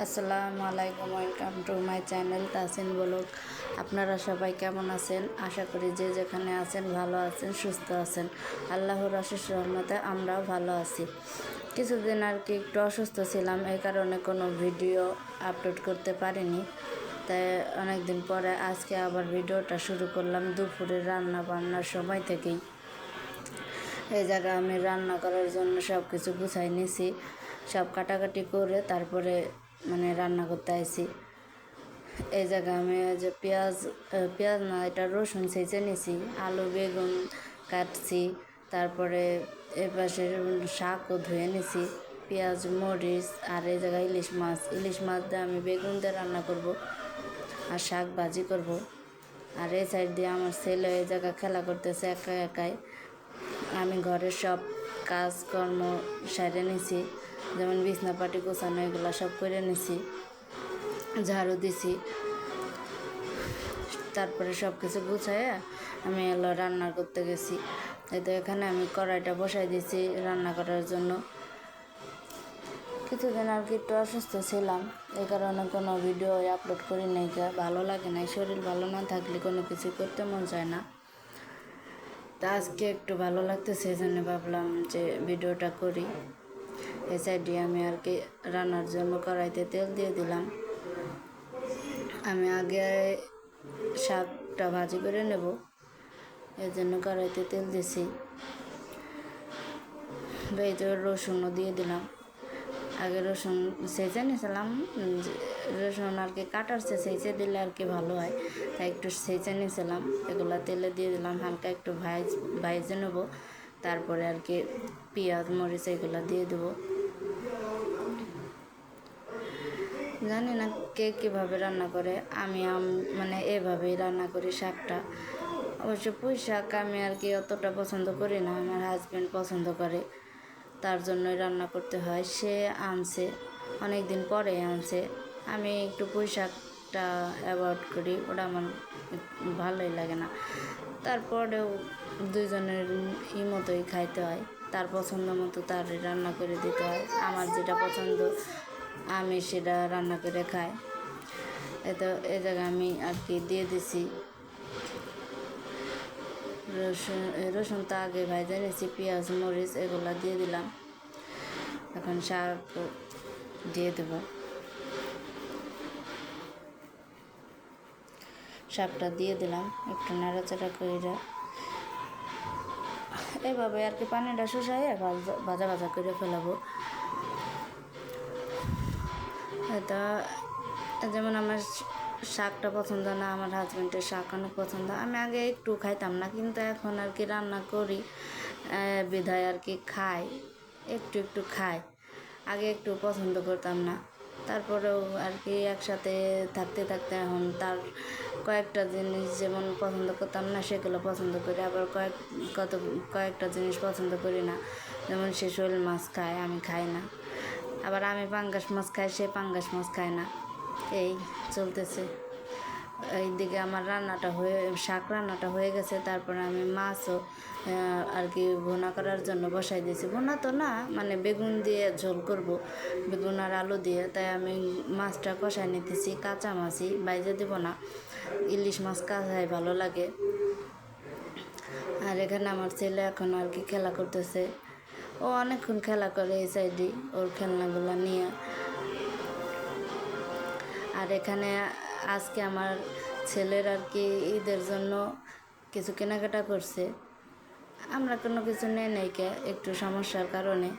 আসসালামু আলাইকুম, welcome to my channel Tasin blog. আপনারা সবাই কেমন আছেন? আশা করি যে যেখানে আছেন ভালো আছেন, সুস্থ আছেন। আল্লাহর অশেষ রহমতে আমরাও ভালো আছি। কিছুদিন একটু অসুস্থ ছিলাম, এই কারণে কোনো ভিডিও আপলোড করতে পারিনি। তাই অনেক দিন পরে আজকে আবার ভিডিওটা শুরু করলাম দুপুরে রান্না বান্নার সময় থেকেই। এই জায়গায় আমি রান্না করার জন্য সব কিছু গুছাই নিয়েছি, সব কাটাকাটি করে তারপরে রান্না করতে আইছি। এই জায়গায় আমি যে পেঁয়াজ না, এটা রসুন ছেঁচে নিছি, আলু বেগুন কাটছি, তারপরে এ পাশে শাকও ধুয়ে নিছি, পেঁয়াজ মরিচ, আর এই জায়গায় ইলিশ মাছ দিয়ে আমি বেগুন দিয়ে রান্না করব আর শাক ভাজি করব। আর এই সাইড দিয়ে আমার ছেলে এই জায়গায় খেলা করতেছে একাই। আমি ঘরের সব কাজকর্ম সেরে নিছি, যেমন বিছনা পাটি গোছানো এগুলো সব করে নিছি, ঝাড়ু দিছি। তারপরে সব কিছু গুছাইয়া আমি রান্না করতে গেছি। এই তো এখানে আমি কড়াইটা বসাই দিয়েছি রান্না করার জন্য। কিছুদিন একটু অসুস্থ ছিলাম, এই কারণে কোনো ভিডিও আপলোড করি নাই, ভালো লাগে না। শরীর ভালো না থাকলে কোনো কিছু করতে মন চায় না। তা আজকে একটু ভালো লাগতেছে, এই জন্য ভাবলাম যে ভিডিওটা করি। এই সাইডে আমি রান্নার জন্য কড়াইতে তেল দিয়ে দিলাম। আমি আগে শাকটা ভাজি করে নেব, এর জন্য কড়াইতে তেল দিয়েছি। এই তো রসুনও দিয়ে দিলাম। আগে রসুন সেচে নিয়েছিলাম, রসুন কাটার সেচে দিলে ভালো হয়, তাই একটু সেচে নিয়েছিলাম। এগুলো তেলে দিয়ে দিলাম, হালকা একটু ভাইজে নেবো। তারপরে পেঁয়াজ মরিচ এগুলো দিয়ে দেবো। জানি না কে কীভাবে রান্না করে, আমি এভাবেই রান্না করি শাকটা। অবশ্য পুঁই শাক আমি অতটা পছন্দ করি না, আমার হাজব্যান্ড পছন্দ করে, তার জন্যই রান্না করতে হয়। সে আনছে, অনেক দিন পরে আনছে। আমি একটু পুঁই শাকটা অ্যাভয়েড করি, ওটা আমার ভালোই লাগে না। তারপরেও দুইজনের মতোই খাইতে হয়, তার পছন্দ মতো তার রান্না করে দিতে হয়। আমার যেটা পছন্দ আমি সেটা রান্না করে খাই। এই জায়গায় আমি দিয়ে দিছি রসুন তো আগে ভাজা নিয়েছি, পেঁয়াজ মরিচ এগুলো দিয়ে দিলাম। এখন শাক দিয়ে দেব। শাকটা দিয়ে দিলাম, একটু নাড়াচাড়া করে এভাবে পানিটা শুষাইয়ে ভাজা ভাজা করে ফেলাবো। এটা যেমন আমার শাকটা পছন্দ না, আমার হাজব্যান্ডের শাক অনেক পছন্দ। আমি আগে একটু খাইতাম না, কিন্তু এখন রান্না করি বিধায় খাই, একটু খাই। আগে একটু পছন্দ করতাম না, তারপরেও একসাথে থাকতে থাকতে এখন তার কয়েকটা জিনিস যেমন পছন্দ করতাম না সেগুলো পছন্দ করি, আবার কয়েকটা জিনিস পছন্দ করি না। যেমন সে শোল মাছ খায়, আমি খাই না। আবার আমি পাঙ্গাস মাছ খাই, সে পাঙ্গাস মাছ খায় না। এই চলতেছে। এইদিকে আমার শাক রান্নাটা হয়ে গেছে। তারপরে আমি মাছও ভুনা করার জন্য বসাই দিয়েছি। ভুনা তো না, বেগুন দিয়ে ঝোল করব, বেগুন আর আলু দিয়ে। তাই আমি মাছটা কষাই নিতেছি, কাঁচা মাছই, বাইজে দেব না। ইলিশ মাছ কাঁচাই ভালো লাগে। আর এখানে আমার ছেলে এখন খেলা করতেছে, ও অনেকক্ষণ খেলা করে এই সাইডে ওর খেলনাগুলো নিয়ে। আর এখানে আজকে আমার ছেলের ঈদের জন্য কিছু কেনাকাটা করছে। আমরা কোনো কিছু নেই একটু সমস্যার কারণে,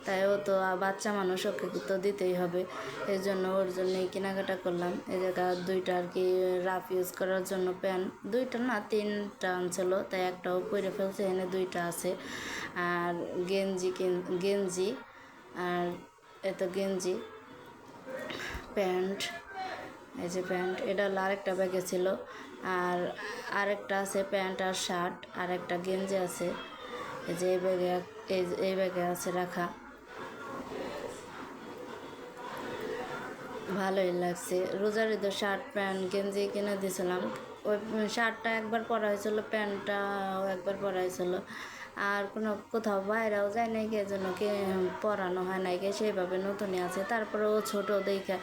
তাই ও তো বাচ্চা মানুষ, ওকে তো দিতেই হবে। এই জন্য ওর জন্যই কেনাকাটা করলাম। এই জায়গা দুইটা রাফ ইউজ করার জন্য প্যান্ট, দুইটা না তিনটা আনছিল, তাই একটাও পরে ফেলছে, এনে দুইটা আছে। আর গেঞ্জি আর গেঞ্জি প্যান্ট, এই যে প্যান্ট, এটা হলো আরেকটা ব্যাগে ছিল। আর আরেকটা আছে প্যান্ট আর শার্ট, আর একটা গেঞ্জি আছে এই যে এই ব্যাগে আছে রাখা। ভালোই লাগছে। রোজার ঈদের শার্ট প্যান্ট গেঞ্জি কিনে দিয়েছিলাম। ওই শার্টটা একবার পরা হয়েছিল, প্যান্টটাও একবার পরা হয়েছিল। আর কোথাও বাইরেও যায় নাই কে জন্য কে পড়ানো হয় নাই কে সেইভাবে নতুনই আছে। তারপরে ও ছোটো দেখে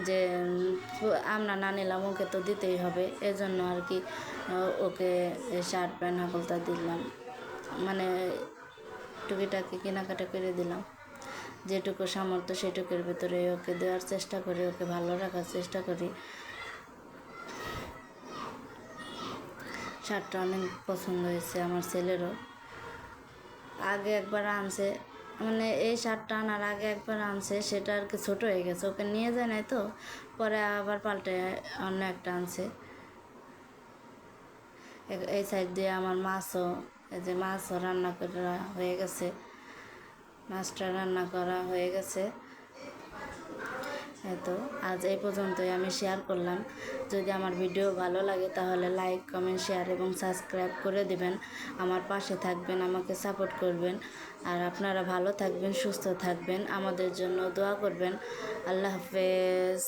যে আমরা না নিলাম ওকে তো দিতেই হবে, এজন্য আর কি ওকে শার্ট প্যান্ট হাকলটা দিলাম, মানে টুকিটাকি কেনাকাটা করে দিলাম। যেটুকু সামর্থ্য সেটুকুর ভিতরে ওকে দেওয়ার চেষ্টা করি, ওকে ভালো রাখার চেষ্টা করি। শার্টটা অনেক পছন্দ হয়েছে আমার ছেলেরও। আগে একবার আনছে, মানে এই শার্টটা আনার আগে একবার আনছে, সেটা আর কি ছোটো হয়ে গেছে, ওকে নিয়ে যায় নাই তো, পরে আবার পাল্টে অন্য একটা আনছে। এই সাইড দিয়ে আমার মাছও, এই যে মাছও রান্না করা হয়ে গেছে, মাছটা রান্না করা হয়ে গেছে। তো আজ এই পর্যন্তই আমি শেয়ার করলাম। যদি আমার ভিডিও ভালো লাগে তাহলে লাইক, কমেন্ট, শেয়ার এবং সাবস্ক্রাইব করে দেবেন। আমার পাশে থাকবেন, আমাকে সাপোর্ট করবেন। আর আপনারা ভালো থাকবেন, সুস্থ থাকবেন, আমাদের জন্য দোয়া করবেন। আল্লাহ হাফেজ।